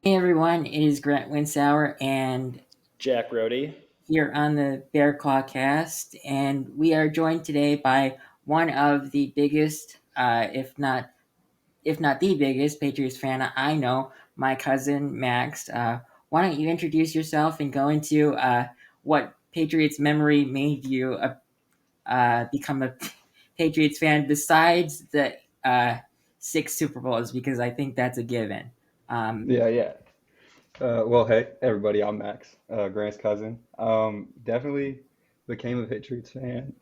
Hey everyone, it is Grant Winsauer, and Jack Rody. here on the Bear Claw cast, and we are joined today by one of the biggest, if not the biggest Patriots fan I know, my cousin Max. Why don't you introduce yourself and go into what Patriots memory made you become a Patriots fan besides the six Super Bowls? Because I think that's a given. Um, Yeah. Well, hey, everybody, I'm Max, Grant's cousin. Definitely became a Patriots fan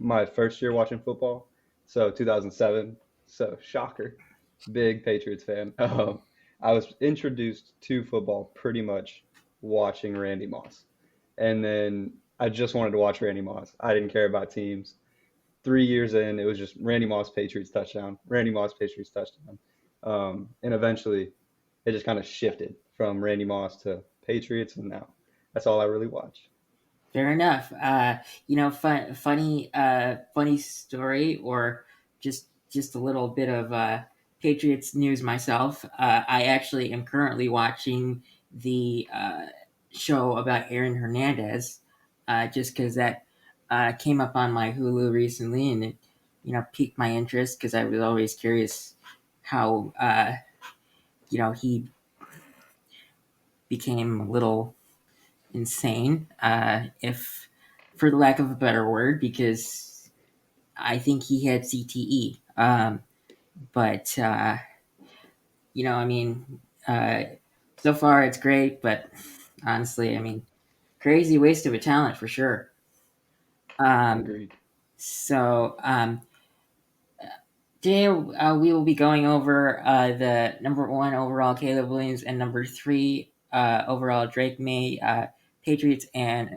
my first year watching football, so 2007. So, shocker, big Patriots fan. I was introduced to football pretty much watching Randy Moss. And then I just wanted to watch Randy Moss. I didn't care about teams. 3 years in, it was just Randy Moss Patriots touchdown, Randy Moss Patriots touchdown. And eventually it just kind of shifted from Randy Moss to Patriots, and now that's all I really watch. Fair enough. Funny story, or just a little bit of Patriots news myself. I actually am currently watching the show about Aaron Hernandez, just because that came up on my Hulu recently, and it piqued my interest because I was always curious how he became a little insane, if for the lack of a better word, because I think he had CTE. But I mean, so far it's great, but honestly, I mean, crazy waste of a talent for sure. Um, Agreed. so today we will be going over the number one overall Caleb Williams and number three overall Drake May Patriots and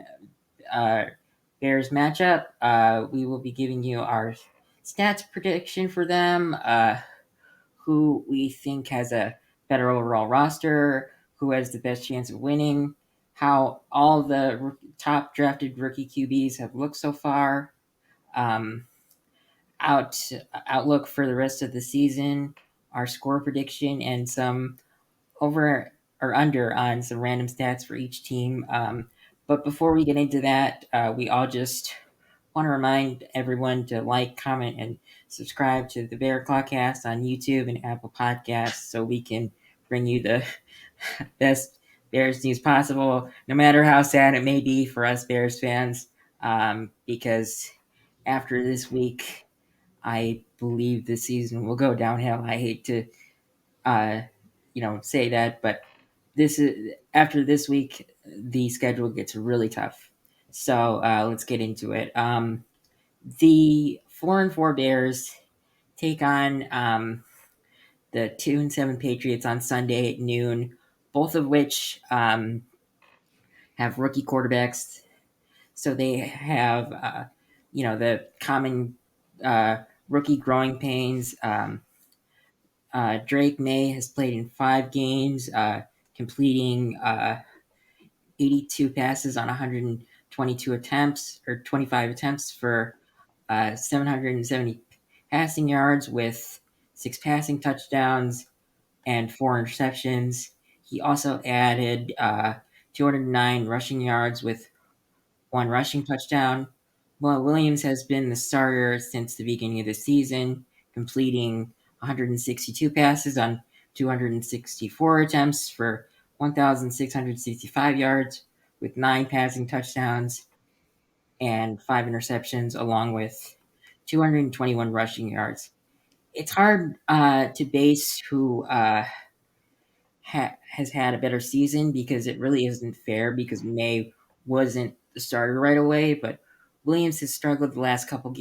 uh, Bears matchup. We will be giving you our stats prediction for them, who we think has a better overall roster, who has the best chance of winning, how all the top drafted rookie QBs have looked so far, um, out outlook for the rest of the season, our score prediction, and some over or under on some random stats for each team. But before we get into that, we all just want to remind everyone to like, comment, and subscribe to the Bear Clawcast on YouTube and Apple Podcasts so we can bring you the best Bears news possible, no matter how sad it may be for us Bears fans. Because after this week, I believe the season will go downhill. I hate to, uh, say that, but this is after this week, the schedule gets really tough. So let's get into it. The 4-4 Bears take on the 2-7 Patriots on Sunday at noon, both of which have rookie quarterbacks. So they have, the common rookie growing pains. Drake May has played in 5 games, completing 82 passes on 122 attempts, or 25 attempts for 770 passing yards with 6 passing touchdowns and 4 interceptions. He also added 209 rushing yards with 1 rushing touchdown. Well, Williams has been the starter since the beginning of the season, completing 162 passes on 264 attempts for 1,665 yards with 9 passing touchdowns and 5 interceptions, along with 221 rushing yards. It's hard to base who has had a better season because it really isn't fair because May wasn't the starter right away, but Williams has struggled the last couple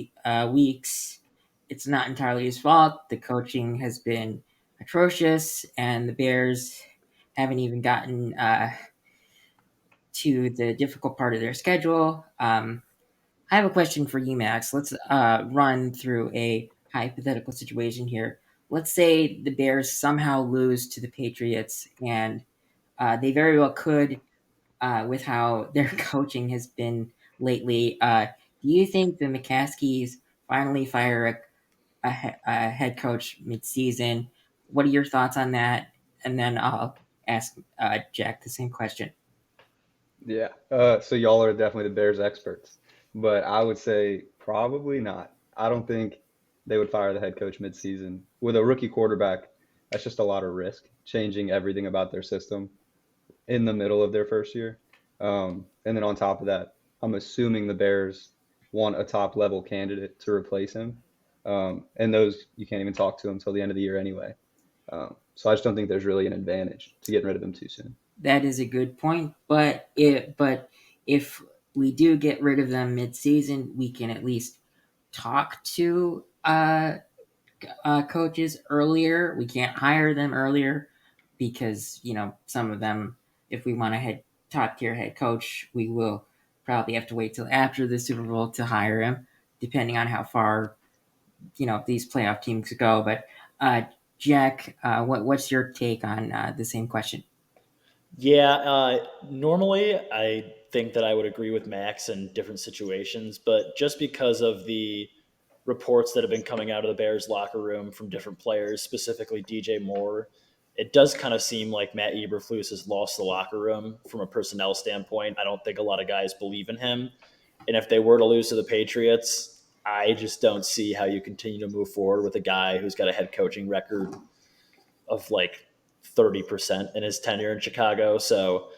weeks. It's not entirely his fault. The coaching has been atrocious, and the Bears haven't even gotten to the difficult part of their schedule. I have a question for you, Max. Let's run through a hypothetical situation here. Let's say the Bears somehow lose to the Patriots, and they very well could, with how their coaching has been lately. Do you think the McCaskies finally fire a head coach mid-season? What are your thoughts on that? and then I'll ask Jack the same question. Yeah. So y'all are definitely the Bears experts, but I would say probably not. I don't think they would fire the head coach midseason with a rookie quarterback. That's just a lot of risk, changing everything about their system in the middle of their first year. And then on top of that, I'm assuming the Bears want a top level candidate to replace him. And those you can't even talk to until the end of the year anyway. So I just don't think there's really an advantage to getting rid of him too soon. That is a good point, but if we do get rid of them mid-season, we can at least talk to coaches earlier. We can't hire them earlier because some of them, if we want a top tier head coach, we will probably have to wait till after the Super Bowl to hire him, depending on how far these playoff teams go. But uh, Jack, what's your take on the same question? Yeah, normally I think that I would agree with Max in different situations, but just because of the reports that have been coming out of the Bears locker room from different players, specifically DJ Moore, it does kind of seem like Matt Eberflus has lost the locker room from a personnel standpoint. I don't think a lot of guys believe in him. And if they were to lose to the Patriots, I just don't see how you continue to move forward with a guy who's got a head coaching record of like 30% in his tenure in Chicago. So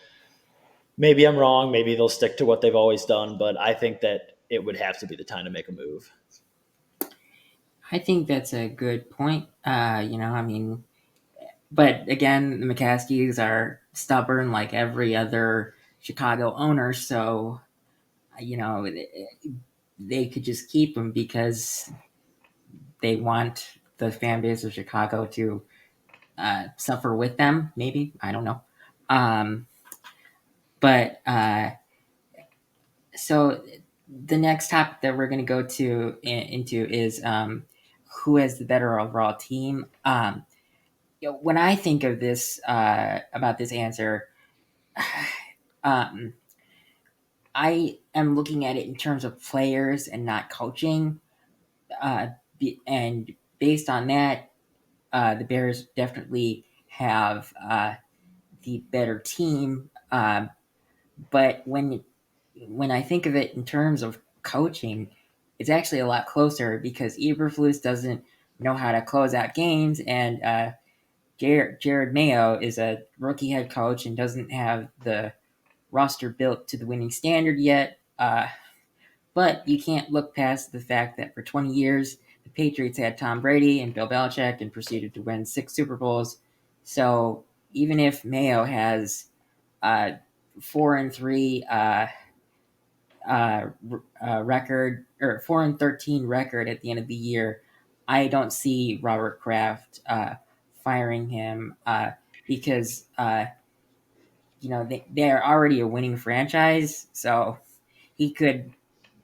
maybe I'm wrong. Maybe they'll stick to what they've always done, but I think that it would have to be the time to make a move. I think that's a good point. I mean, but again, the McCaskies are stubborn like every other Chicago owner, so you know they could just keep him because they want the fan base of Chicago to suffer with them. Maybe I don't know, um, but so the next topic that we're going to go into is who has the better overall team. When I think of this about this answer, um, I am looking at it in terms of players and not coaching. Uh, and based on that, the Bears definitely have the better team. But when I think of it in terms of coaching, it's actually a lot closer because Eberflus doesn't know how to close out games, and Jared Mayo is a rookie head coach and doesn't have the roster built to the winning standard yet. But you can't look past the fact that for 20 years, the Patriots had Tom Brady and Bill Belichick and proceeded to win 6 Super Bowls. So even if Mayo has 4-3 record or 4-13 record at the end of the year, I don't see Robert Kraft firing him because they're already a winning franchise, so he could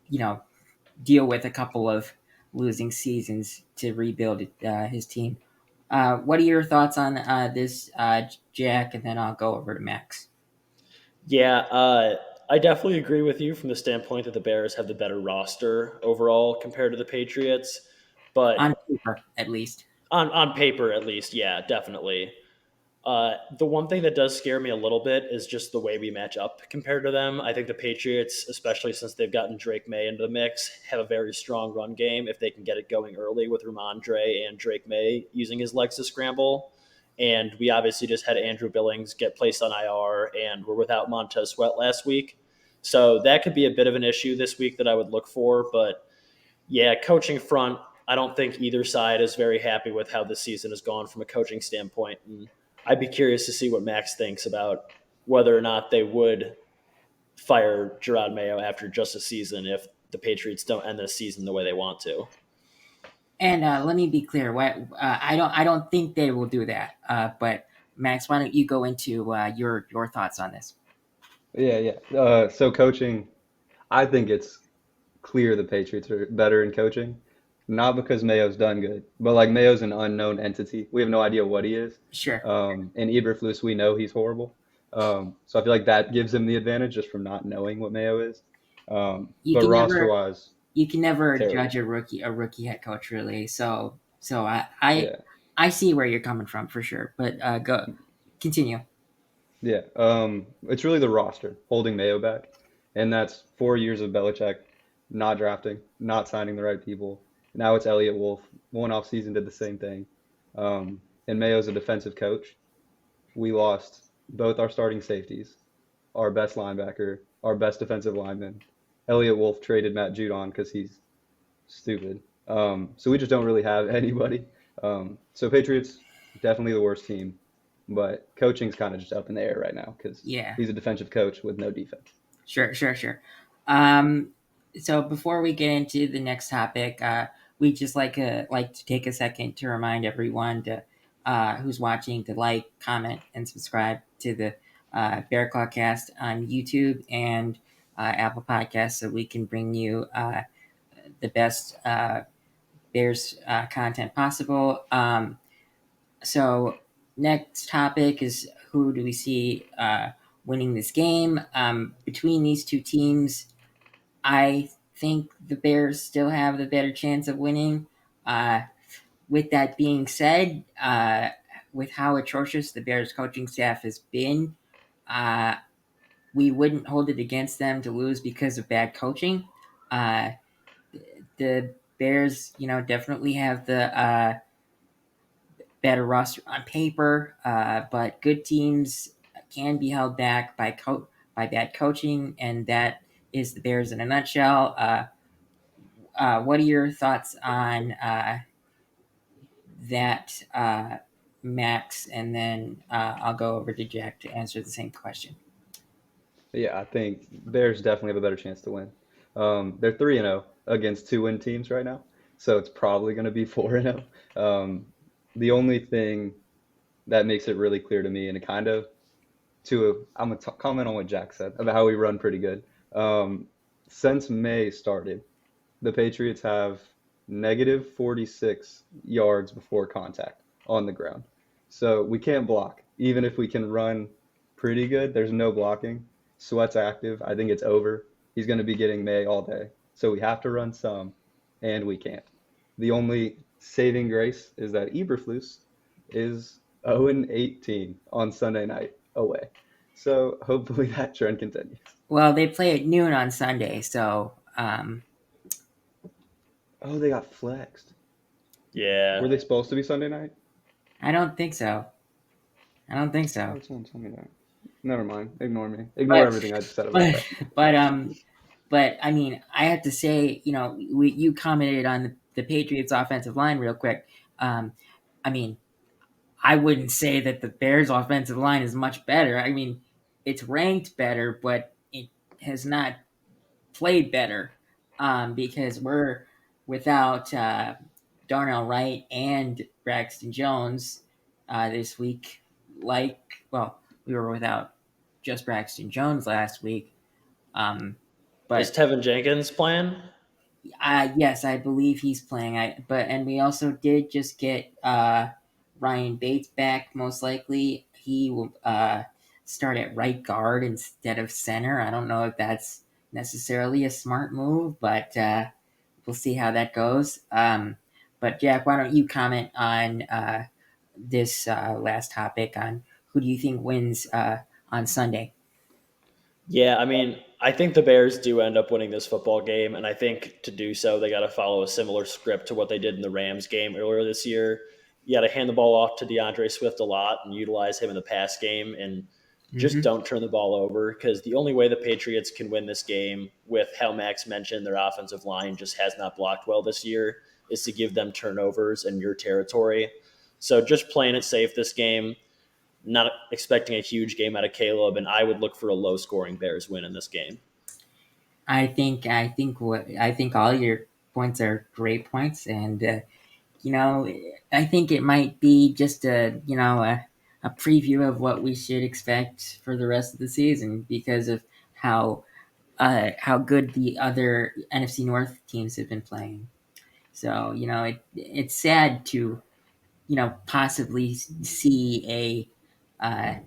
you know deal with a couple of losing seasons to rebuild his team. What are your thoughts on this, Jack? And then I'll go over to Max. Yeah, I definitely agree with you from the standpoint that the Bears have the better roster overall compared to the Patriots. On But paper, at least. on paper, at least, yeah, definitely. The one thing that does scare me a little bit is just the way we match up compared to them. I think the Patriots, especially since they've gotten Drake May into the mix, have a very strong run game if they can get it going early with Ramondre and Drake May using his legs to scramble. And we obviously just had Andrew Billings get placed on IR, and we're without Montez Sweat last week. So that could be a bit of an issue this week that I would look for. But yeah, coaching front, I don't think either side is very happy with how this season has gone from a coaching standpoint. And I'd be curious to see what Max thinks about whether or not they would fire Gerard Mayo after just a season if the Patriots don't end the season the way they want to. And let me be clear. I don't think they will do that. But Max, why don't you go into your thoughts on this? Yeah, yeah. So coaching, I think it's clear the Patriots are better in coaching, not because Mayo's done good, but like Mayo's an unknown entity. We have no idea what he is. Sure. And Eberflus, we know he's horrible. So I feel like that gives him the advantage just from not knowing what Mayo is. You But can roster never wise, you can never judge terrible. a rookie head coach really. So I Yeah. I see where you're coming from for sure. But go. Continue. Yeah, it's really the roster holding Mayo back, and that's 4 years of Belichick not drafting, not signing the right people. Now it's Elliott Wolf. One off season did the same thing, and Mayo's a defensive coach. We lost both our starting safeties, our best linebacker, our best defensive lineman. Elliott Wolf traded Matt Judon because he's stupid. So we just don't really have anybody. So Patriots definitely the worst team, but coaching's kind of just up in the air right now because Yeah. he's a defensive coach with no defense. Sure. Um, so before we get into the next topic, we just like to take a second to remind everyone to who's watching to like, comment, and subscribe to the Bear Claw Cast on YouTube and Apple Podcasts, so we can bring you the best Bears content possible. So next topic is, who do we see winning this game? Between these two teams, I think the Bears still have the better chance of winning. Uh, with that being said, with how atrocious the Bears coaching staff has been, uh, we wouldn't hold it against them to lose because of bad coaching. Uh, the Bears, definitely have the better roster on paper, but good teams can be held back by bad coaching, and that is the Bears in a nutshell. What are your thoughts on that, Max? And then I'll go over to Jack to answer the same question. But yeah, I think Bears definitely have a better chance to win. They're 3-0 against two-win teams right now, so it's probably going to be 4-0. The only thing that makes it really clear to me, and it kind of I'm gonna comment on what Jack said about how we run pretty good. Um, since May started, the Patriots have negative 46 yards before contact on the ground. So we can't block. Even if we can run pretty good, there's no blocking. Sweat's active. I think it's over. He's going to be getting May all day. So we have to run some, and we can't. The only saving grace is that Eberflus is 0-18 on Sunday night away. So hopefully that trend continues. Well, they play at noon on Sunday, so Oh, they got flexed. Were Yeah. they supposed to be Sunday night? I don't think so. I don't think Oh, so. it's on Sunday night. Never mind. Ignore me. Ignore But everything I just said about but that. but I mean, I have to say, you commented on the Patriots' offensive line real quick. Um, I mean, I wouldn't say that the Bears' offensive line is much better. I mean, it's ranked better, but it has not played better, because we're without Darnell Wright and Braxton Jones this week. Like, well, we were without just Braxton Jones last week. Um, Is but Tevin Jenkins playing? yes, I believe he's playing. And we also did just get Ryan Bates back. Most likely, he will start at right guard instead of center. I don't know if that's necessarily a smart move, but we'll see how that goes. But Jack, why don't you comment on this last topic on who do you think wins on Sunday? Yeah, I mean, I think the Bears do end up winning this football game, and I think to do so, they got to follow a similar script to what they did in the Rams game earlier this year. You got to hand the ball off to DeAndre Swift a lot and utilize him in the pass game, and just Mm-hmm. don't turn the ball over, because the only way the Patriots can win this game, with how Max mentioned their offensive line just has not blocked well this year, is to give them turnovers in your territory. So just playing it safe this game, not expecting a huge game out of Caleb, and I would look for a low scoring Bears win in this game. I think all your points are great points, and you know, I think it might be just a preview of what we should expect for the rest of the season because of how good the other NFC North teams have been playing. So it's sad to possibly see a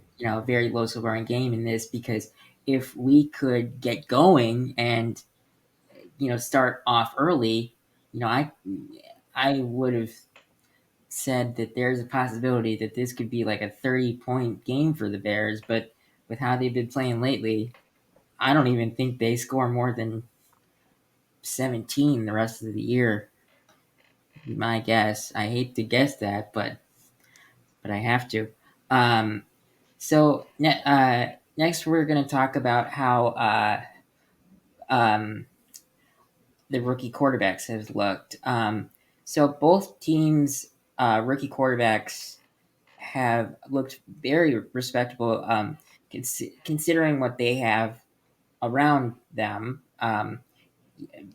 very low scoring game in this, because if we could get going and start off early, I would have said that there's a possibility that this could be like a 30-point game for the Bears, but with how they've been playing lately, I don't even think they score more than 17 the rest of the year. My guess. I hate to guess that, but I have to. Um, next, we're going to talk about how um, the rookie quarterbacks have looked. So both teams' rookie quarterbacks have looked very respectable, considering what they have around them.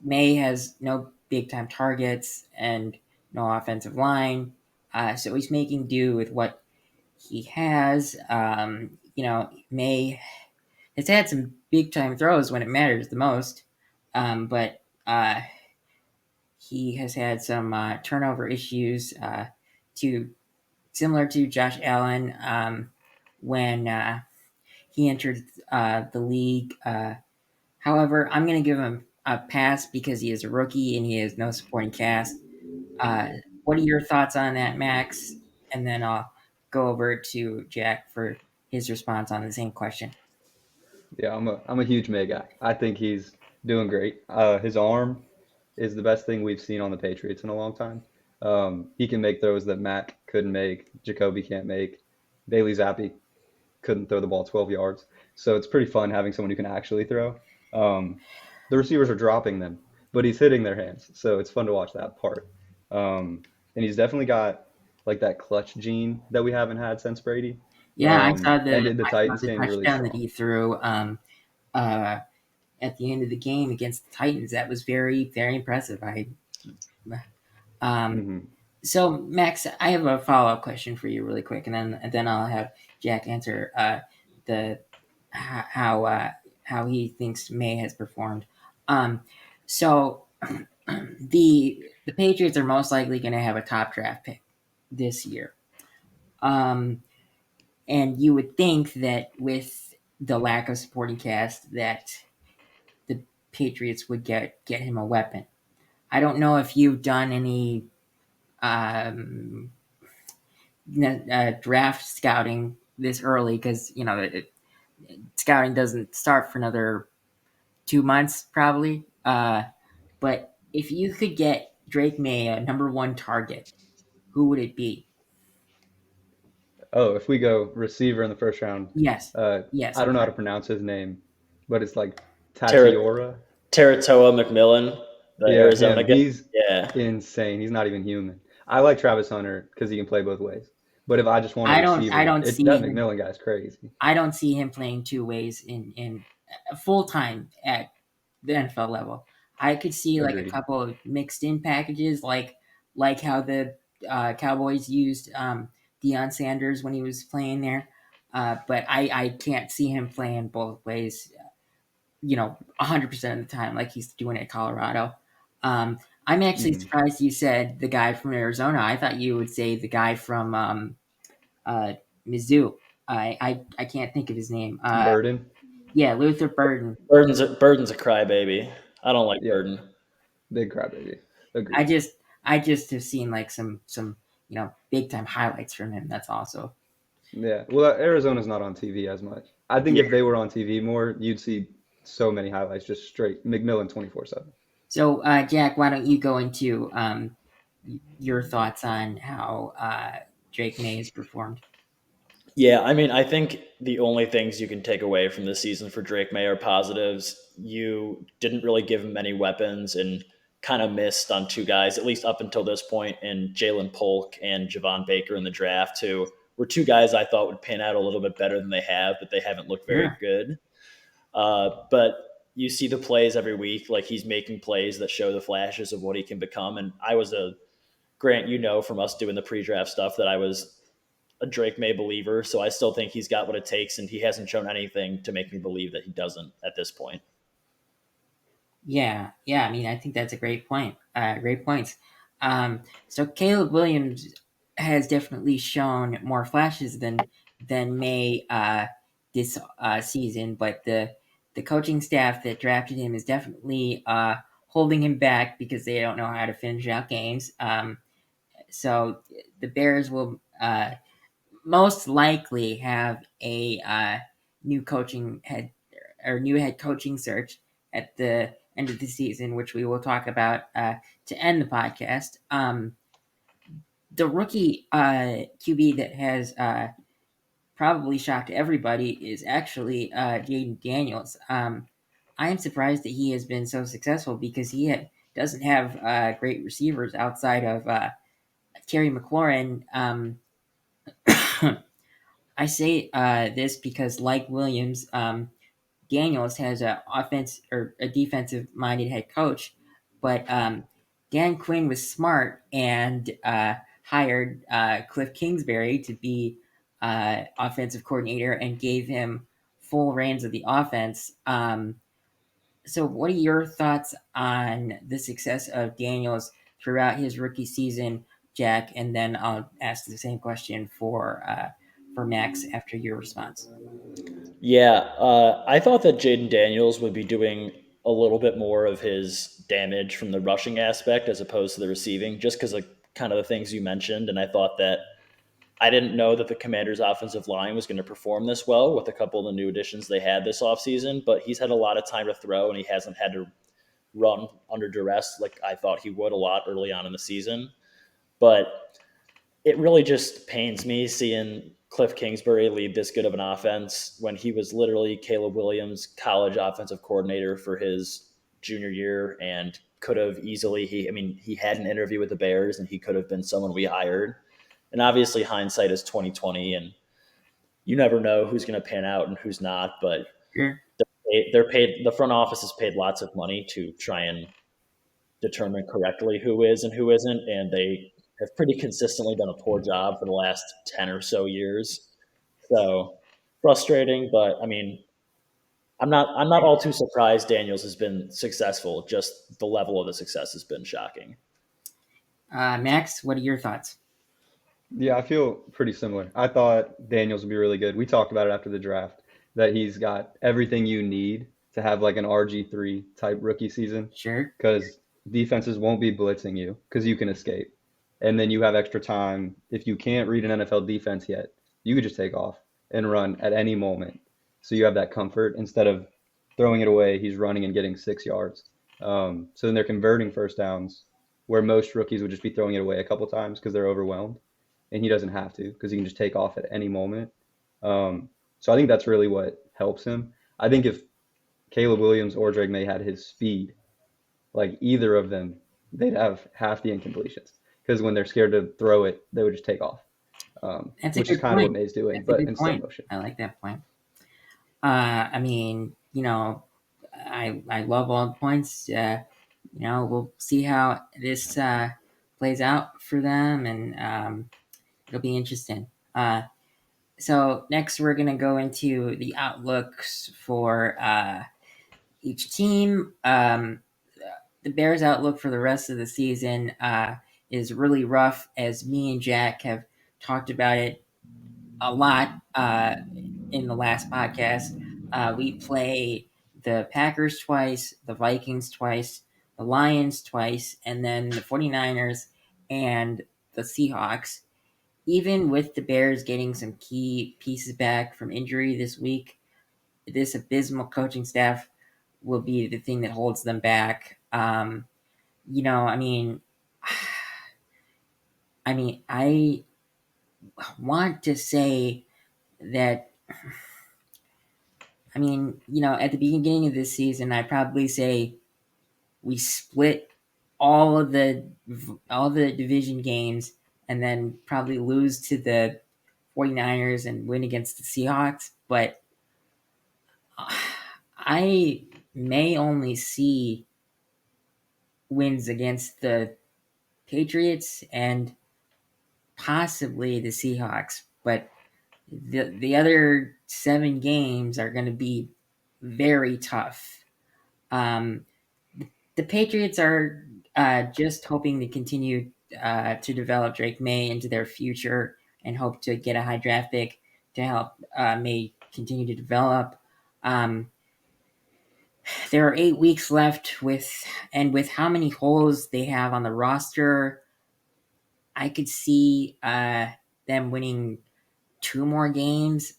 Maye has no big time targets and no offensive line, so he's making do with what he has. Maye has had some big time throws when it matters the most, but he has had some turnover issues, to similar to Josh Allen, when he entered the league. However, I'm going to give him a pass because he is a rookie and he has no supporting cast. Uh, what are your thoughts on that, Max? And then I'll go over to Jack for his response on the same question. Yeah, I'm a huge May guy. I think he's doing great. His arm is the best thing we've seen on the Patriots in a long time. He can make throws that Mac couldn't make, Jacoby can't make, Bailey Zappi couldn't throw the ball 12 yards. So it's pretty fun having someone who can actually throw. The receivers are dropping them, but he's hitting their hands. So it's fun to watch that part. And he's definitely got like that clutch gene that we haven't had since Brady. Yeah, I saw the Ended the I saw Titans the game really touchdown that strong. he threw uh, at the end of the game against the Titans. That was very very impressive. I um, Hmm. So, Max, I have a follow up question for you, really quick, and then I'll have Jack answer the how he thinks May has performed. Um, so, the Patriots are most likely going to have a top draft pick this year, um, and you would think that with the lack of supporting cast, that the Patriots would get him a weapon. I don't know if you've done any um, draft scouting this early because scouting doesn't start for another 2 months probably. But if you could get Drake May a number one target, who would it be? Oh, if we go receiver in the first round, Yes, uh, yes, I I'm don't know how to sorry. pronounce his name, but it's like Ter- Tatiora. Teratoa McMillan, the Yeah, Arizona him. guy. He's Yeah. insane. He's not even human. I like Travis Hunter because he can play both ways. But if I just want a I receiver, don't see that him. McMillan guy's crazy. I don't see him playing two ways in full time at the NFL level. I could see like a Agreed. couple of mixed in packages, like how the Cowboys used Deion Sanders when he was playing there. But I can't see him playing both ways. 100% of the time, like he's doing at Colorado. Um, I'm actually Hmm. surprised you said the guy from Arizona. I thought you would say the guy from uh, Mizzou. I can't think of his name. Burden. Yeah, Luther Burden. Burden's a crybaby. I don't like Yeah, Burden. big crybaby. I Agreed. just I just have seen like some big time highlights from him. That's also Yeah. Well, Arizona's not on TV as much. I think yeah. if they were on TV more, you'd see so many highlights just straight McMillan 24/7. So Jack, why don't you go into your thoughts on how Drake May has performed? Yeah, I mean, I think the only things you can take away from this season for Drake May are positives. You didn't really give him any weapons and kind of missed on two guys, at least up until this point, in Jalen Polk and Javon Baker in the draft, who were two guys I thought would pan out a little bit better than they have, but they haven't looked very Sure. good. But you see the plays every week, like he's making plays that show the flashes of what he can become. And I was a Grant, from us doing the pre-draft stuff that I was a Drake May believer, so I still think he's got what it takes, and he hasn't shown anything to make me believe that he doesn't at this point. Yeah, yeah. I mean, I think that's a great point. Great points. So Caleb Williams has definitely shown more flashes than May this season, but the coaching staff that drafted him is definitely holding him back because they don't know how to finish out games. So the Bears will most likely have a new coaching head or new head coaching search at the end of the season, which we will talk about to end the podcast. The rookie QB that has probably shocked everybody is actually Jaden Daniels. I am surprised that he has been so successful because doesn't have great receivers outside of Terry McLaurin. I say this because, like Williams, Daniels has a offense or a defensive minded head coach, but Dan Quinn was smart and hired Cliff Kingsbury to be offensive coordinator and gave him full reins of the offense. So, what are your thoughts on the success of Daniels throughout his rookie season, Jack? And then I'll ask the same question for Max after your response. Yeah, I thought that Jaden Daniels would be doing a little bit more of his damage from the rushing aspect as opposed to the receiving, just because of kind of the things you mentioned. And I thought that I didn't know that the Commanders' offensive line was going to perform this well with a couple of the new additions they had this offseason, but he's had a lot of time to throw and he hasn't had to run under duress like I thought he would a lot early on in the season. But it really just pains me seeing Cliff Kingsbury lead this good of an offense when he was literally Caleb Williams' college offensive coordinator for his junior year and could have easily he had an interview with the Bears and he could have been someone we hired. And obviously hindsight is 2020 and you never know who's going to pan out and who's not, but Sure. they're paid the front office has paid lots of money to try and determine correctly who is and who isn't, and they have pretty consistently done a poor job for the last 10 or so years. So frustrating, but I'm not all too surprised Daniels has been successful. Just the level of the success has been shocking. Max, what are your thoughts? Yeah, I feel pretty similar. I thought Daniels would be really good. We talked about it after the draft that he's got everything you need to have like an RG3 type rookie season Sure. because defenses won't be blitzing you because you can escape. And then you have extra time. If you can't read an NFL defense yet, you could just take off and run at any moment. So you have that comfort instead of throwing it away, he's running and getting 6 yards. So then they're converting first downs where most rookies would just be throwing it away a couple times because they're overwhelmed and he doesn't have to because he can just take off at any moment. So I think that's really what helps him. I think if Caleb Williams or Drake May had his speed, like either of them, they'd have half the incompletions because when they're scared to throw it, they would just take off, That's a which is good kind of what point. May's doing, That's a but good in slow point. motion. I like that point. I mean, I love all the points. We'll see how this plays out for them, and it'll be interesting. So next, we're gonna go into the outlooks for each team. The Bears' outlook for the rest of the season is really rough, as me and Jack have talked about it a lot in the last podcast. We play the Packers twice, the Vikings twice, the Lions twice, and then the 49ers and the Seahawks. Even with the Bears getting some key pieces back from injury this week, this abysmal coaching staff will be the thing that holds them back. You know, I mean, I want to say that at the beginning of this season, I'd probably say we split all of the division games and then probably lose to the 49ers and win against the Seahawks. But I may only see wins against the Patriots and possibly the Seahawks. But the other 7 games are going to be very tough. Um, the Patriots are just hoping to continue to develop Drake May into their future and hope to get a high draft pick to help May continue to develop. Um, there are 8 weeks left with how many holes they have on the roster. I could see them winning two more games.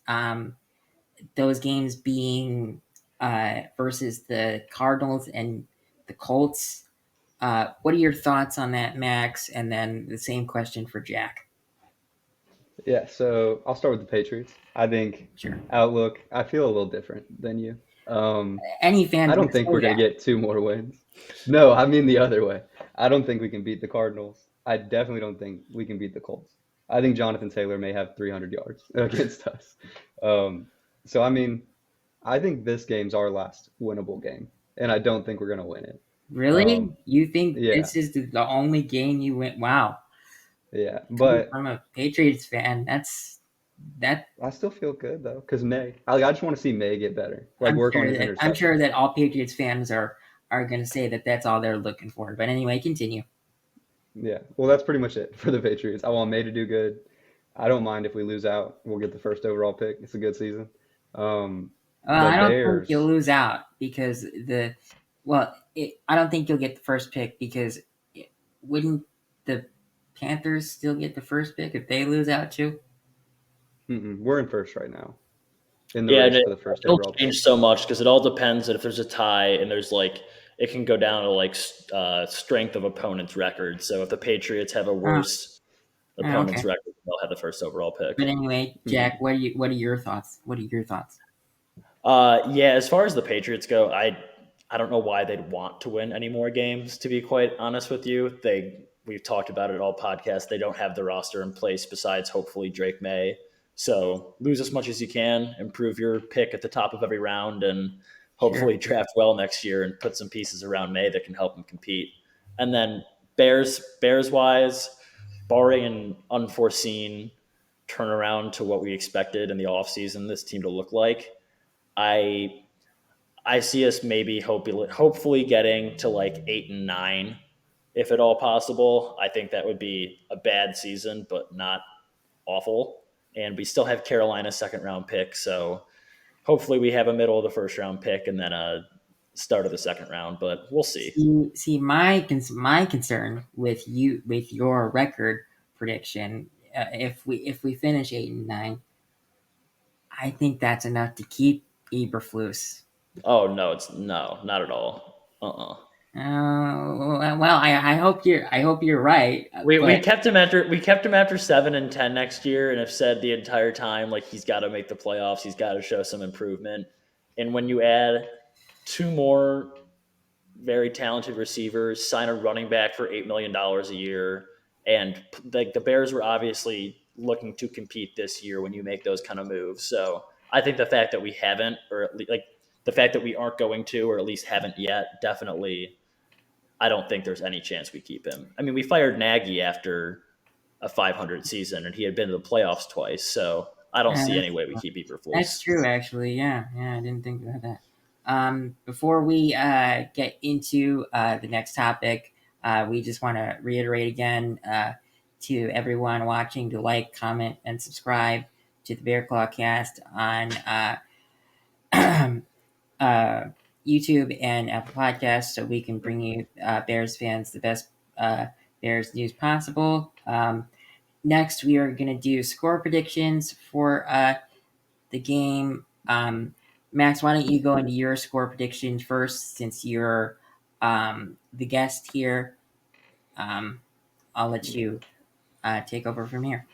Those games being versus the Cardinals and the Colts. What are your thoughts on that, Max? And then the same question for Jack. Yeah, so I'll start with the Patriots. I think Sure. outlook, I feel a little different than you. Any I fan's don't gonna think say we're going that. to get two more wins. No, I mean the other way. I don't think we can beat the Cardinals. I definitely don't think we can beat the Colts. I think Jonathan Taylor may have 300 yards against us. Um, so, I mean, I think this game's our last winnable game, and I don't think we're going to win it. Really? Um, You think yeah, this is the only game you went? Wow. yeah. Coming But from a Patriots fan, that. I still feel good, though, because May, I just want to see May get better, like I'm work on sure his that I'm sure interceptions. that all Patriots fans are going to say that that's all they're looking for. But anyway, continue. Yeah, well, that's pretty much it for the Patriots. I want May to do good. I don't mind if we lose out. We'll get the first overall pick. It's a good season. Um, the I don't think you'll Bears, lose out because I don't think you'll get the first pick because wouldn't the Panthers still get the first pick if they lose out too? we're in first right now in the Yeah, and race for the first it'll overall pick. change so much because it all depends if there's a tie and there's like it can go down to like strength of opponent's record. So if the Patriots have a Oh, worse okay. opponent's record, they'll have the first overall pick. But anyway, Jack, Mhm. what are your thoughts? What are your thoughts? Yeah, as far as the Patriots go, I don't know why they'd want to win any more games. To be quite honest with you, we've talked about it all podcast. They don't have the roster in place besides hopefully Drake May. So lose as much as you can, improve your pick at the top of every round, and Sure. hopefully draft well next year and put some pieces around May that can help them compete. And then Bears wise, barring an unforeseen turnaround to what we expected in the offseason, this team to look like. I I see us maybe hopefully getting to like 8 and 9, if at all possible. I think that would be a bad season, but not awful. And we still have Carolina's second round pick, so hopefully we have a middle of the first round pick and then a start of the second round. But we'll see. See, my concern with your record prediction, if we finish 8 and 9, I think that's enough to keep Eberflus. Oh no, it's no, not at all. Well, I hope you're right, We but kept him after 7 and 10 next year, and have said the entire time like he's got to make the playoffs. He's got to show some improvement. And when you add two more very talented receivers, sign a running back for $8 million a year, and like the Bears were obviously looking to compete this year when you make those kind of moves. So I think the fact that we haven't, or at least, like the fact that we aren't going to, or at least haven't yet, definitely. I don't think there's any chance we keep him. I mean, we fired Nagy after a 500 season, and he had been to the playoffs twice. So I don't see any that's way we keep that's Eberflus. true, actually. Yeah, I didn't think about that. Before we get into the next topic, we just want to reiterate again to everyone watching to like, comment, and subscribe to the Bear Claw Cast on uh, YouTube and Apple Podcasts, so we can bring you Bears fans the best Bears news possible. Next, we are going to do score predictions for the game. Max, why don't you go into your score prediction first, since you're the guest here? Um, I'll let you take over from here.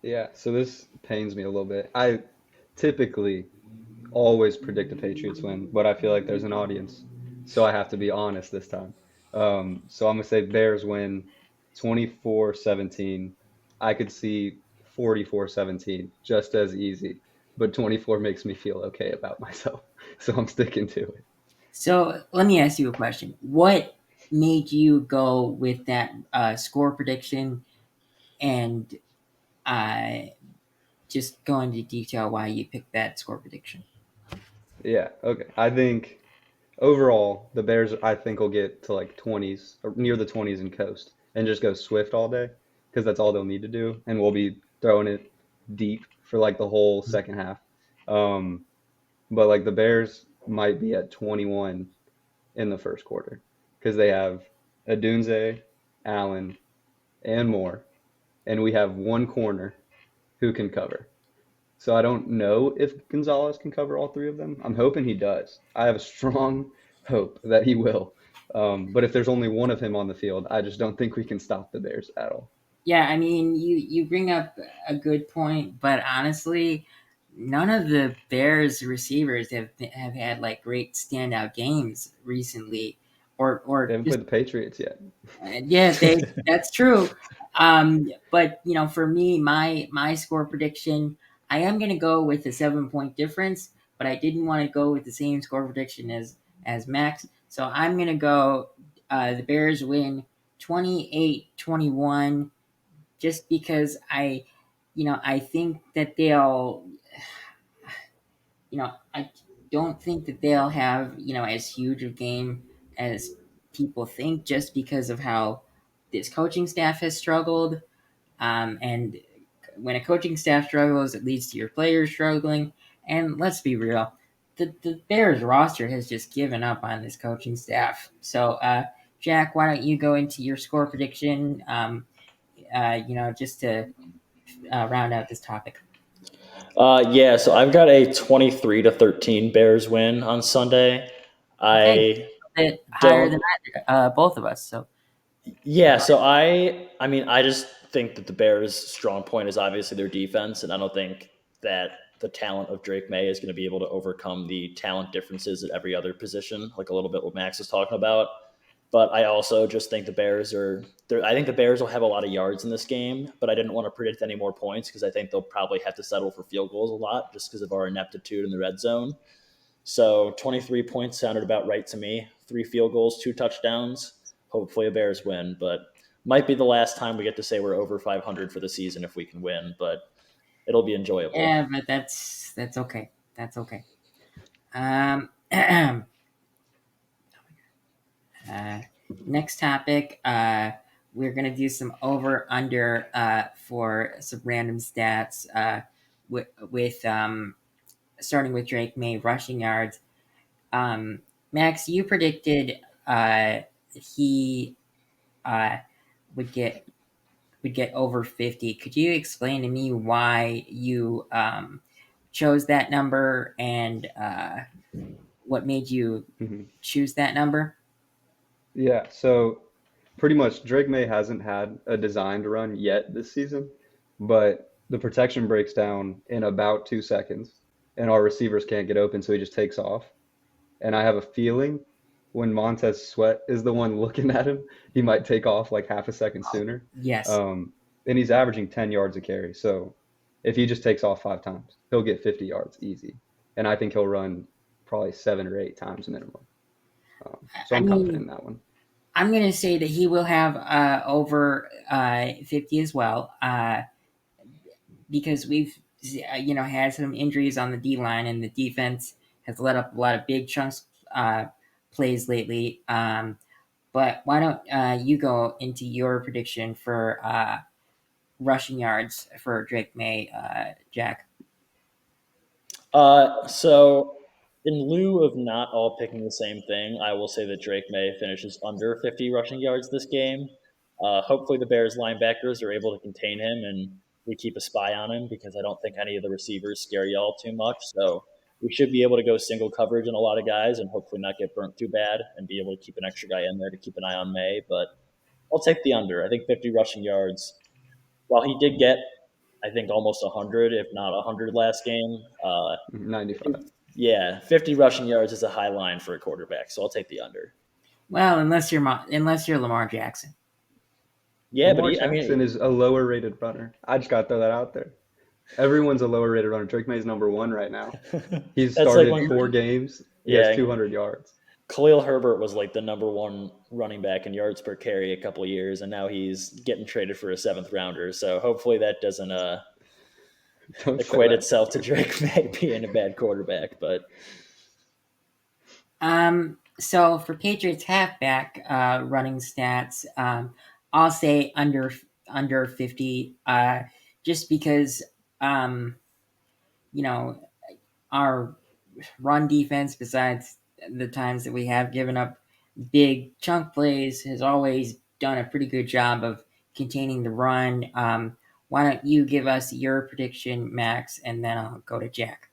Yeah, so this pains me a little bit. I typically always predict the Patriots win, but I feel like there's an audience, so I have to be honest this time. So I'm gonna say Bears win 24-17. I could see 44-17 just as easy, but 24 makes me feel okay about myself, so I'm sticking to it. So let me ask you a question. What made you go with that score prediction, and uh, just go into detail why you picked that score prediction? Yeah, okay. I think overall the Bears I think will get to like 20s or near the 20s and coast and just go swift all day because that's all they'll need to do, and we'll be throwing it deep for like the whole second half. Um, but like the Bears might be at 21 in the first quarter because they have Adunze, Allen, and more, and we have one corner who can cover. So I don't know if Gonzalez can cover all three of them. I'm hoping he does. I have a strong hope that he will. But if there's only one of him on the field, I just don't think we can stop the Bears at all. Yeah, I mean, you bring up a good point, but honestly, none of the Bears receivers have had like great standout games recently, They or haven't just played the Patriots yet. yeah, they that's true. But for me, my score prediction, I am going to go with a 7 point difference, but I didn't want to go with the same score prediction as Max, so I'm going to go. The Bears win 28-21 just because I think that I don't think that they'll have, as huge a game as people think just because of how this coaching staff has struggled. And when a coaching staff struggles, it leads to your players struggling. And let's be real, the Bears roster has just given up on this coaching staff. So, Jack, why don't you go into your score prediction? Just to round out this topic. Yeah, so I've got a 23-13 Bears win on Sunday. Okay, I a bit higher than don't both of us. So Yeah, so I mean, I just think that the Bears' strong point is obviously their defense, and I don't think that the talent of Drake May is going to be able to overcome the talent differences at every other position, like a little bit what Max is talking about. But I also just think the Bears are. I think the Bears will have a lot of yards in this game, but I didn't want to predict any more points because I think they'll probably have to settle for field goals a lot just because of our ineptitude in the red zone. So 23 points sounded about right to me. 3 field goals, 2 touchdowns. Hopefully a Bears win, but might be the last time we get to say we're over 500 for the season if we can win, but it'll be enjoyable. yeah, but that's okay. That's okay. Um, uh, Next topic. We're gonna do some over under for some random stats. With starting with Drake May rushing yards. Max, you predicted he uh, would get over 50. Could you explain to me why you chose that number and what made you Mhm. choose that number? Yeah, so pretty much Drake May hasn't had a designed run yet this season, but the protection breaks down in about 2 seconds, and our receivers can't get open, so he just takes off. And I have a feeling when Montez Sweat is the one looking at him, he might take off like half a second sooner. Yes. Um, and he's averaging 10 yards a carry. So if he just takes off 5 times, he'll get 50 yards easy. And I think he'll run probably 7 or 8 times minimum. So I I'm confident mean, in that one. I'm going to say that he will have over 50 as well because we've had some injuries on the D line and the defense has let up a lot of big chunks plays lately. But why don't you go into your prediction for rushing yards for Drake May, Jack? So in lieu of not all picking the same thing, I will say that Drake May finishes under 50 rushing yards this game. Hopefully, the Bears linebackers are able to contain him and we keep a spy on him because I don't think any of the receivers scare y'all too much. So we should be able to go single coverage on a lot of guys and hopefully not get burnt too bad and be able to keep an extra guy in there to keep an eye on May. But I'll take the under. I think 50 rushing yards. While he did get, I think, almost 100, if not 100 last game, 95. yeah, 50 rushing yards is a high line for a quarterback, so I'll take the under. Well, unless you're Lamar Jackson. Yeah, but Lamar I Jackson mean, is a lower rated runner. I just got to throw that out there. Everyone's a lower rated runner. Drake May's number one right now. He's that's like started when, 4 games. He has yeah, 200 yards. Khalil Herbert was like the number one running back in yards per carry a couple of years, and now he's getting traded for a seventh rounder. So hopefully that doesn't Don't say equate that. itself to Drake May being a bad quarterback. But So for Patriots halfback running stats, I'll say under 50, just because um, you know our run defense, besides the times that we have given up big chunk plays, has always done a pretty good job of containing the run. Why don't you give us your prediction, Max, and then I'll go to Jack.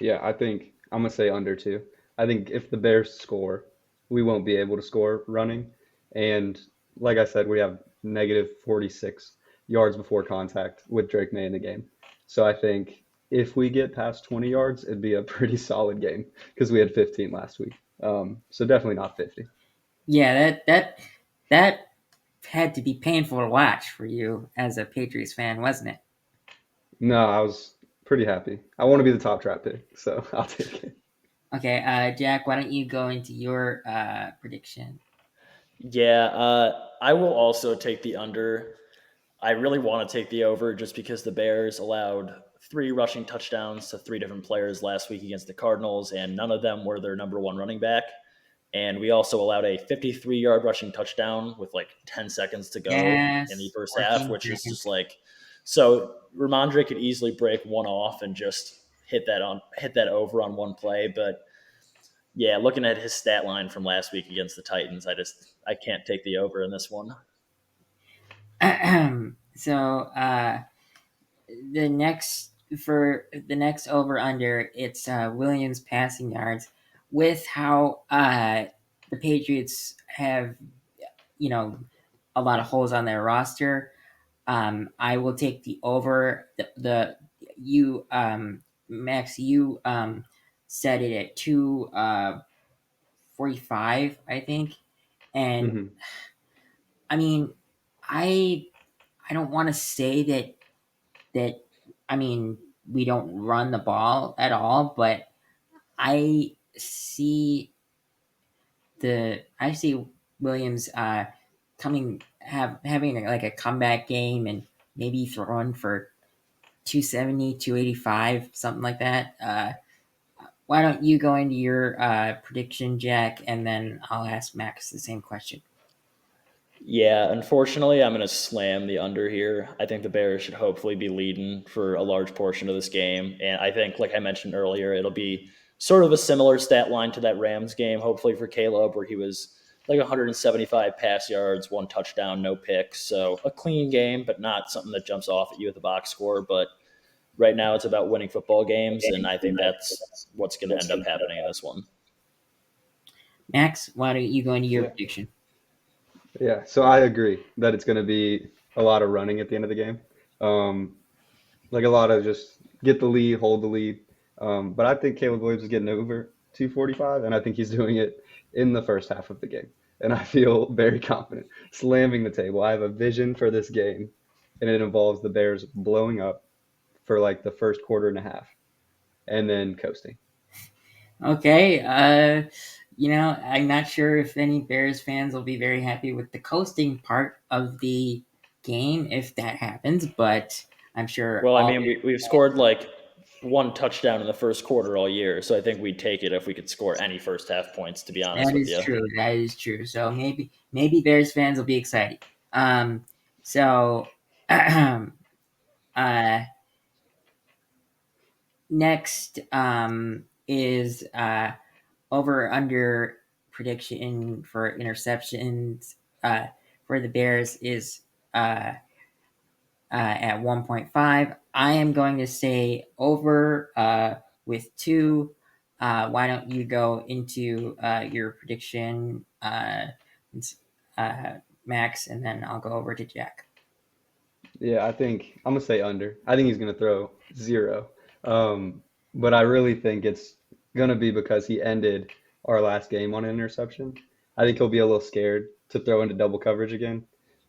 Yeah, I think I'm gonna say under two. I think if the Bears score, we won't be able to score running. And like I said, we have negative 46 yards before contact with Drake May in the game. So I think if we get past 20 yards, it'd be a pretty solid game because we had 15 last week. So definitely not 50. Yeah, that had to be painful to watch for you as a Patriots fan, wasn't it? No, I was pretty happy. I want to be the top trap pick, so I'll take it. Okay, Jack, why don't you go into your prediction? Yeah, I will also take the under. I really want to take the over just because the Bears allowed three rushing touchdowns to three different players last week against the Cardinals, and none of them were their number one running back. And we also allowed a 53-yard rushing touchdown with like 10 seconds to go in the Yes, first half, 14 which is seconds. just like so Ramondre could easily break one off and just hit that over on one play. But yeah, looking at his stat line from last week against the Titans, I can't take the over in this one. So the next for the next over under, it's Williams passing yards. With how the Patriots have, you know, a lot of holes on their roster, I will take the over. The you Max, you set it at 2:45, I think, and Hmm. I mean, I I don't want to say that I mean we don't run the ball at all, but I see Williams having like a comeback game and maybe throwing for 270, 285, something like that. Why don't you go into your prediction, Jack, and then I'll ask Max the same question. Yeah, unfortunately, I'm going to slam the under here. I think the Bears should hopefully be leading for a large portion of this game. And I think, like I mentioned earlier, it'll be sort of a similar stat line to that Rams game, hopefully for Caleb, where he was like 175 pass yards, one touchdown, no picks. So a clean game, but not something that jumps off at you at the box score. But right now, it's about winning football games. And I think that's what's going to end up happening in this one. Max, why don't you go into your Yeah. prediction? Yeah, so I agree that it's going to be a lot of running at the end of the game. Um, like a lot of just get the lead, hold the lead. But I think Caleb Williams is getting over 245, and I think he's doing it in the first half of the game. And I feel very confident slamming the table. I have a vision for this game, and it involves the Bears blowing up for like the first quarter and a half and then coasting. Okay, I'm not sure if any Bears fans will be very happy with the coasting part of the game if that happens, but I'm sure Well, I all mean, we've scored like one touchdown in the first quarter all year, so I think we'd take it if we could score any first half points, to be honest that with is you. true. That is true. So maybe Bears fans will be excited. So uh, next is over under prediction for interceptions for the Bears is at 1.5. I am going to say over with two. Why don't you go into your prediction, uh, Max, and then I'll go over to Jack. Yeah, I think I'm gonna say under. I think he's gonna throw zero. Um, but I really think it's gonna be because he ended our last game on an interception. I think he'll be a little scared to throw into double coverage again.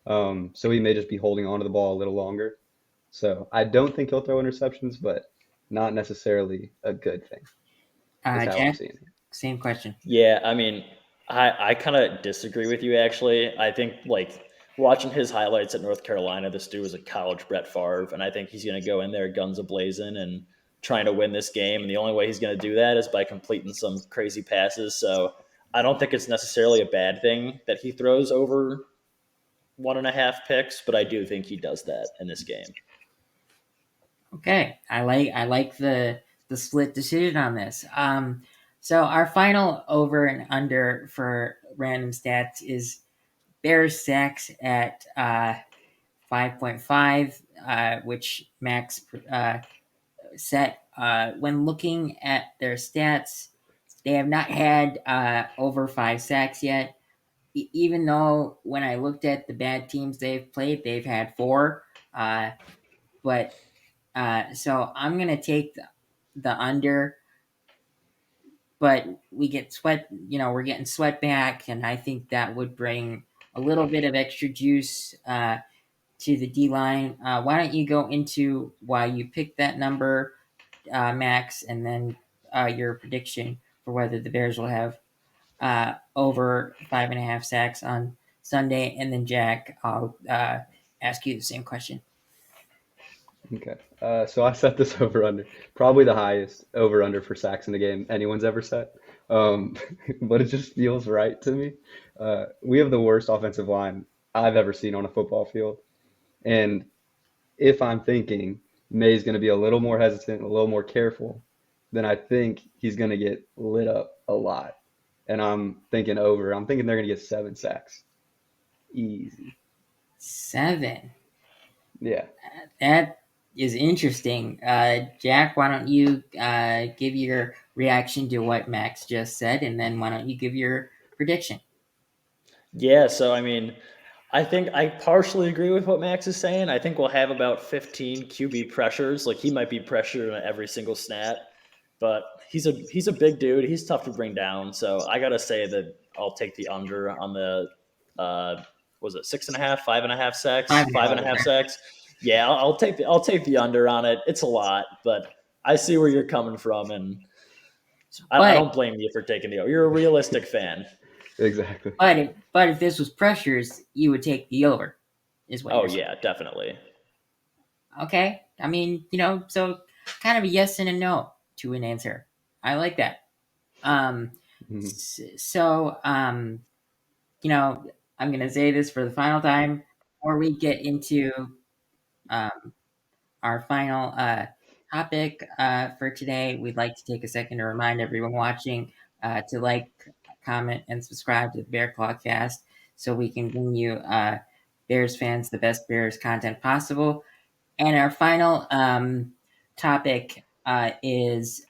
So he may just be holding on to the ball a little longer. So I don't think he'll throw interceptions, but not necessarily a good thing, is how I'm Jack, seeing it. same question. Yeah, I mean, I kind of disagree with you actually. I think like watching his highlights at North Carolina, this dude was a college Brett Favre, and I think he's going to go in there guns a blazing and trying to win this game. And the only way he's going to do that is by completing some crazy passes. So I don't think it's necessarily a bad thing that he throws over one and a half picks, but I do think he does that in this game. Okay, I like the split decision on this. So our final over and under for random stats is Bears sacks at 5.5, which Max set. When looking at their stats, they have not had over 5 sacks yet. Even though when I looked at the bad teams they've played, they've had 4. But so I'm gonna take the under. But we get sweat. We're getting sweat back, and I think that would bring a little bit of extra juice to the D line. Why don't you go into why you picked that number, Max, and then your prediction for whether the Bears will have over 5.5 sacks on Sunday, and then Jack, I'll ask you the same question. Okay. So I set this over under, probably the highest over under for sacks in a game anyone's ever set. Um, but it just feels right to me. We have the worst offensive line I've ever seen on a football field. And if I'm thinking May's going to be a little more hesitant, a little more careful, then I think he's going to get lit up a lot. And I'm thinking over. I'm thinking they're going to get 7 sacks. Easy. 7. Yeah. That is interesting. Jack, why don't you give your reaction to what Max just said, and then why don't you give your prediction? Yeah, so I mean, I think I partially agree with what Max is saying. I think we'll have about 15 QB pressures. Like he might be pressured on every single snap, but he's a big dude. He's tough to bring down. So I gotta say that I'll take the under on the was it 6.5, 5.5 sacks, Five and a five half. and a half sacks. Yeah, I'll take the under on it. It's a lot, but I see where you're coming from, and I But don't blame you for taking the over. You're a realistic fan. Exactly. but if this was pressures, you would take the over, is what Oh you're saying. yeah, definitely. Okay. I mean, so kind of a yes and a no to an answer. I like that. Um, Mhm. so, I'm going to say this for the final time before we get into um, our final topic for today. We'd like to take a second to remind everyone watching to like, comment, and subscribe to the Bear Claw Cast so we can bring you Bears fans the best Bears content possible. And our final topic is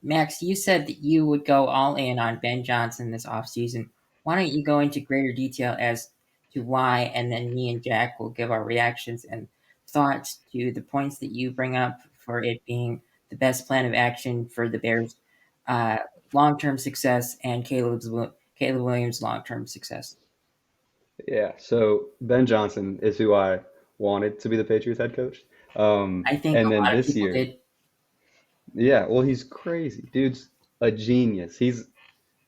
Max, you said that you would go all in on Ben Johnson this offseason. Why don't you go into greater detail as to why, and then me and Jack will give our reactions and thoughts to the points that you bring up for it being the best plan of action for the Bears' uh, long term success and Caleb Williams' long term success. Yeah. So Ben Johnson is who I wanted to be the Patriots head coach. I think And a then lot of this people year, did. yeah, well, he's crazy. Dude's a genius. He's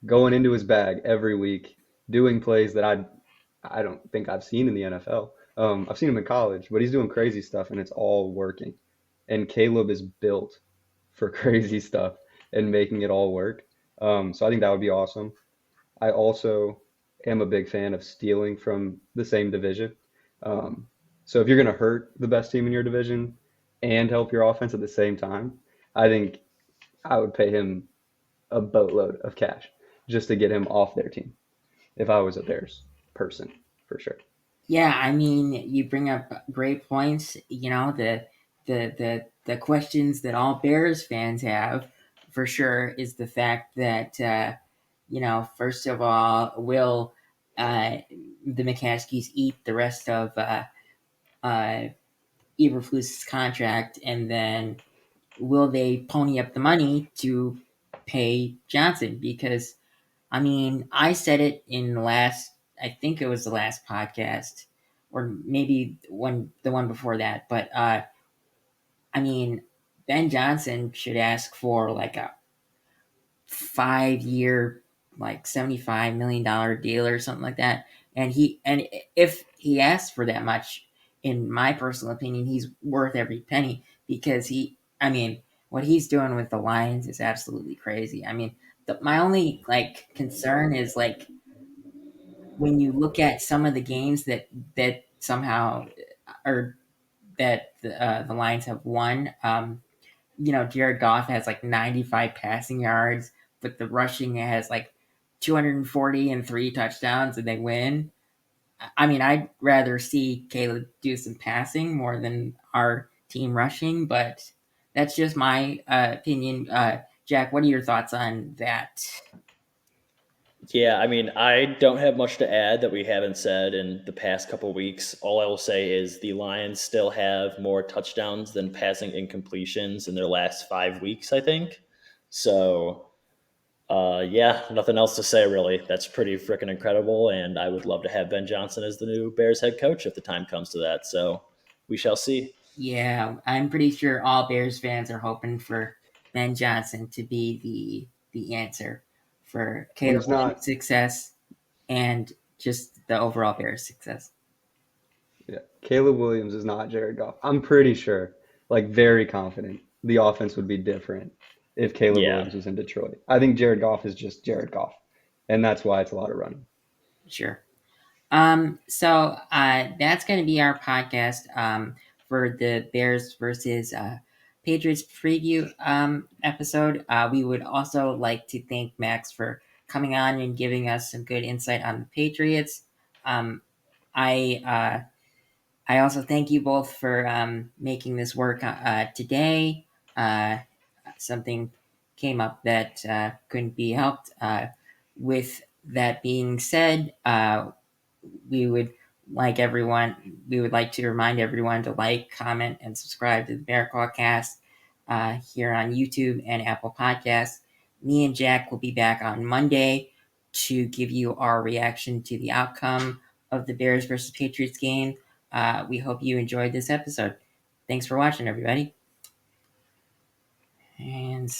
going into his bag every week, doing plays that I don't think I've seen in the NFL. I've seen him in college, but he's doing crazy stuff and it's all working. And Caleb is built for crazy stuff and making it all work. So I think that would be awesome. I also am a big fan of stealing from the same division. Um, so if you're going to hurt the best team in your division and help your offense at the same time, I think I would pay him a boatload of cash just to get him off their team if I was a Bears person, for sure. Yeah, I mean, you bring up great points. The questions that all Bears fans have, for sure, is the fact that first of all, will uh, the McCaskies eat the rest of uh, Eberflus's contract, and then will they pony up the money to pay Johnson? Because I mean, I said it in the last, I think it was the last podcast, or maybe the one before that. But I mean, Ben Johnson should ask for like a 5 year, like $75 million deal or something like that. And if he asks for that much, in my personal opinion, he's worth every penny because I mean, what he's doing with the Lions is absolutely crazy. I mean, my only like concern is like when you look at some of the games that somehow or that the Lions have won, Jared Goff has like 95 passing yards, but the rushing has like 240 and 3 touchdowns, and they win. I mean, I'd rather see Caleb do some passing more than our team rushing, but that's just my opinion. Jack, what are your thoughts on that? Yeah, I mean, I don't have much to add that we haven't said in the past couple weeks. All I will say is the Lions still have more touchdowns than passing incompletions in their last 5 weeks, I think. So, yeah, nothing else to say really. That's pretty freaking incredible, and I would love to have Ben Johnson as the new Bears head coach if the time comes to that. So, we shall see. Yeah, I'm pretty sure all Bears fans are hoping for Ben Johnson to be the answer for Well, Caleb he's Williams' not. success and just the overall Bears' success. Yeah, Caleb Williams is not Jared Goff. I'm pretty sure, like very confident, the offense would be different if Caleb Yeah. Williams was in Detroit. I think Jared Goff is just Jared Goff, and that's why it's a lot of running. Sure. So that's going to be our podcast for the Bears versus Patriots preview episode. We would also like to thank Max for coming on and giving us some good insight on the Patriots. Um, I also thank you both for making this work today. Uh, Something came up that couldn't be helped. With that being said, we would we would like to remind everyone to like, comment, and subscribe to the Bear Claw Cast here on YouTube and Apple Podcasts. Me and Jack will be back on Monday to give you our reaction to the outcome of the Bears versus Patriots game. We hope you enjoyed this episode. Thanks for watching, everybody. And